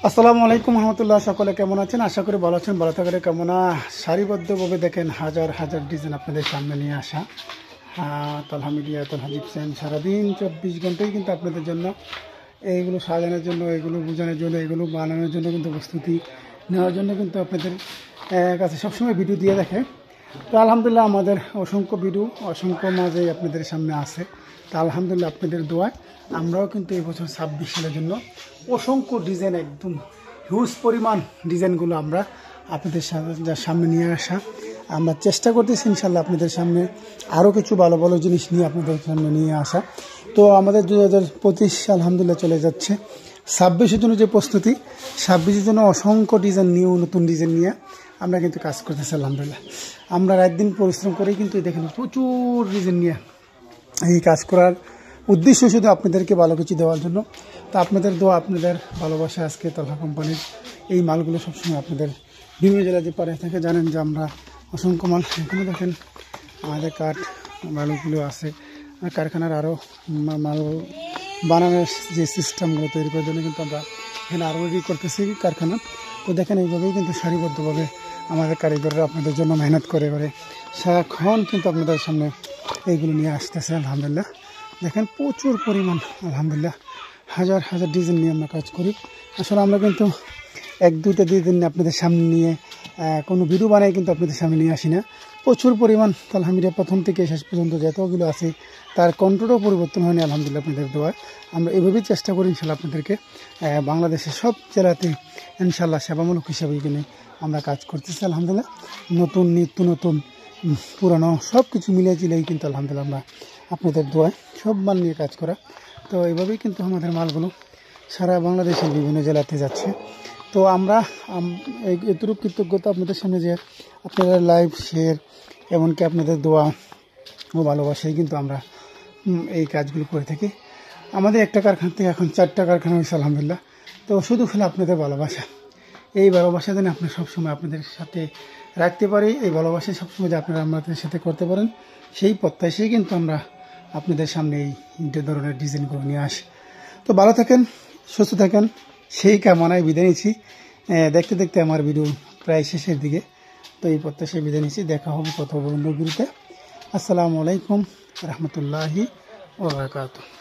আসসালামু আলাইকুম রহমতুল্লাহ। সকলে কেমন আছেন? আশা করি ভালো আছেন। ভালো থাকলে কেমনা সারিবদ্ধভাবে দেখেন হাজার হাজার ডিজাইন আপনাদের সামনে নিয়ে আসা। তলহা মিডিয়া, তলহা জিপসেন সারাদিন 24 ঘন্টাই কিন্তু আপনাদের জন্য এইগুলো সাজানোর জন্য, এইগুলো বোঝানোর জন্য, এইগুলো বানানোর জন্য কিন্তু প্রস্তুতি নেওয়ার জন্য কিন্তু আপনাদের কাছে সবসময় ভিডিও দিয়ে দেখে। তো আলহামদুলিল্লাহ আমাদের অসংখ্য ভিডিও অসংখ্য মাঝে আপনাদের সামনে আছে। তা আলহামদুলিল্লাহ আপনাদের দোয়ায় আমরাও কিন্তু এই বছর 26 সালের জন্য অসংখ্য ডিজাইন, একদম হিউজ পরিমাণ ডিজাইনগুলো আমরা আপনাদের সামনে নিয়ে আসা আমরা চেষ্টা করতেছি। ইনশাল্লাহ আপনাদের সামনে আরও কিছু ভালো ভালো জিনিস নিয়ে আপনাদের সামনে নিয়ে আসা। তো আমাদের 2025 আলহামদুলিল্লাহ চলে যাচ্ছে। 26-এর জন্য যে প্রস্তুতি, 26-এর জন্য অসংখ্য ডিজাইন নিয়ে, নতুন ডিজাইন নিয়ে আমরা কিন্তু কাজ করতেছি আলহামদুলিল্লাহ। আমরা রাত দিন পরিশ্রম করেই কিন্তু দেখেন প্রচুর ডিজাইন নিয়ে এই কাজ করার উদ্দেশ্য শুধু আপনাদেরকে ভালো কিছু দেওয়ার জন্য। তো আপনাদের দোয়া, আপনাদের ভালোবাসা আজকে তলহা কোম্পানির এই মালগুলো সবসময় আপনাদের বিভিন্ন জেলাতে পারে থাকে। জানেন যে আমরা অসংখ্য মাল এখানে দেখেন আমাদের কাঠ মালগুলো আছে। কারখানার আরও মাল বানানোর যে সিস্টেমগুলো তৈরি করার জন্য কিন্তু আমরা এখানে আরও রেডি করতেছি কারখানা। তো দেখেন এইভাবেই কিন্তু সারিবদ্ধভাবে আমাদের কারিগররা আপনাদের জন্য মেহনত করে সারাক্ষণ কিন্তু আপনাদের সামনে এইগুলো নিয়ে আসতেছে আলহামদুলিল্লাহ। দেখেন প্রচুর পরিমাণ আলহামদুলিল্লাহ হাজার হাজার ডিজাইন নিয়ে আমরা কাজ করি। আসলে আমরা কিন্তু এক দুইটা ডিজাইন আপনাদের সামনে নিয়ে কোনো ভিডিও বানাই কিন্তু আপনাদের সামনে নিয়ে আসি না। প্রচুর পরিমাণ আলহামদুলিল্লাহ প্রথম থেকে শেষ পর্যন্ত যতগুলো আছে তার কন্ট্রোলও পরিবর্তন হয়নি আলহামদুলিল্লাহ আপনাদের দোয়ায়। আমরা এভাবেই চেষ্টা করি ইনশাল্লাহ আপনাদেরকে বাংলাদেশের সব জেলাতে ইনশাল্লাহ সেবামূলক হিসাবে এখানে আমরা কাজ করতেছি আলহামদুলিল্লাহ। নতুন নিত্য নতুন পুরানো সব কিছু মিলিয়ে চিলেই কিন্তু আলহামদুলিল্লাহ আমরা আপনাদের দোয়ায় সব মাল নিয়ে কাজ করা। তো এইভাবেই কিন্তু আমাদের মালগুলো সারা বাংলাদেশের বিভিন্ন জেলাতে যাচ্ছে। তো আমরা এতটুকু কৃতজ্ঞতা আপনাদের সামনে যে আপনারা লাইভ শেয়ার এমনকি আপনাদের দোয়া ও ভালোবাসাই কিন্তু আমরা এই কাজগুলো করে থাকি। আমাদের একটা কারখানা থেকে এখন 4টা কারখানা হয়েছে আলহামদুলিল্লাহ। তো শুধু হলো আপনাদের ভালোবাসা, এই ভালোবাসা যেন আপনি সবসময় আপনাদের সাথে রাখতে পারি, এই ভালোবাসা সবসময় যে আপনারা আমাদের সাথে করতে পারেন সেই প্রত্যাশাই কিন্তু আমরা আপনাদের সামনে এই ধরনের ডিজাইনগুলো নিয়ে আসি। তো ভালো থাকেন, সুস্থ থাকেন, সেই কামনায় বিদায় নিচ্ছি। দেখতে দেখতে আমার ভিডিও প্রায় শেষের দিকে। তো এই প্রত্যাশায় বিদায় নিচ্ছি। দেখা হবে কত বন্ধু ভিডিওতে। আসসালামু আলাইকুম রহমতুল্লাহি ওয়া বারাকাতুহু।